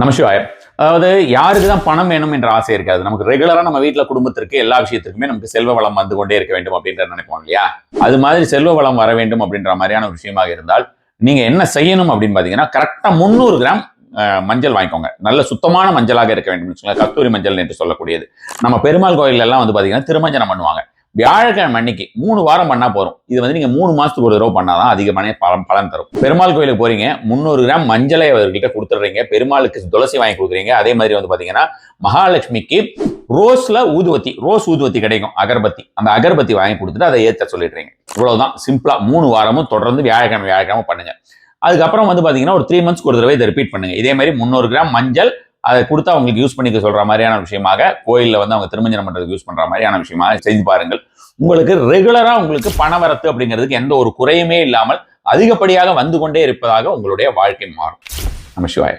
நமசிவாய. அதாவது யாருக்கு தான் பணம் வேணும் என்ற ஆசை இருக்காது. நமக்கு ரெகுலரா நம்ம வீட்டில் குடும்பத்திற்கு எல்லா விஷயத்துக்குமே நமக்கு செல்வ வளம் வந்து கொண்டே இருக்க வேண்டும் அப்படின்ற நினைப்போம் இல்லையா? அது மாதிரி செல்வ வளம் வர வேண்டும் அப்படின்ற மாதிரியான ஒரு விஷயமாக இருந்தால் நீங்க என்ன செய்யணும் அப்படின்னு பாத்தீங்கன்னா, கரெக்டா 300 கிராம் மஞ்சள் வாங்கிக்கோங்க. நல்ல சுத்தமான மஞ்சளாக இருக்க வேண்டும். கஸ்தூரி மஞ்சள் என்று சொல்லக்கூடியது. நம்ம பெருமாள் கோயில் எல்லாம் வந்து பாத்தீங்கன்னா திருமஞ்சனம் பண்ணுவாங்க. வியாழக்கிழமை அன்னைக்கு 3 வாரம் பண்ணா போறோம். இது வந்து நீங்க 3 மாசத்துக்கு ஒரு தடவை பண்ணாதான் அதிகமான பலன் தரும். பெருமாள் கோயிலுக்கு போறீங்க, 300 கிராம் மஞ்சளை அவர்கிட்ட கொடுத்துடுறீங்க. பெருமாளுக்கு துளசி வாங்கி கொடுக்குறீங்க. அதே மாதிரி வந்து பாத்தீங்கன்னா மகாலட்சுமிக்கு ரோஸ் ஊதுவத்தி கிடைக்கும், அகர்பத்தி. அந்த அகர்பத்தி வாங்கி கொடுத்துட்டு அதை ஏற்ற சொல்லிடுறீங்க. இவ்வளவுதான், சிம்பிளா 3 வாரமும் தொடர்ந்து வியாழக்கிழமை பண்ணுங்க. அதுக்கப்புறம் வந்து பாத்தீங்கன்னா ஒரு 3 மந்த்ஸ்க்கு ஒரு தடவை இதை ரிப்பீட் பண்ணுங்க. இதே மாதிரி 300 கிராம் மஞ்சள் அதை கொடுத்தா அவங்களுக்கு யூஸ் பண்ணிக்க சொல்ற மாதிரியான விஷயமாக, கோயிலில் வந்து அவங்க திருமஞ்சனம் பண்றதுக்கு யூஸ் பண்ற மாதிரியான விஷயமாக செய்து பாருங்கள். உங்களுக்கு ரெகுலரா உங்களுக்கு பணவரத்து அப்படிங்கிறதுக்கு எந்த ஒரு குறையுமே இல்லாமல் அதிகப்படியாக வந்து கொண்டே இருப்பதாக உங்களுடைய வாழ்க்கை மாறும். நமசிவாய.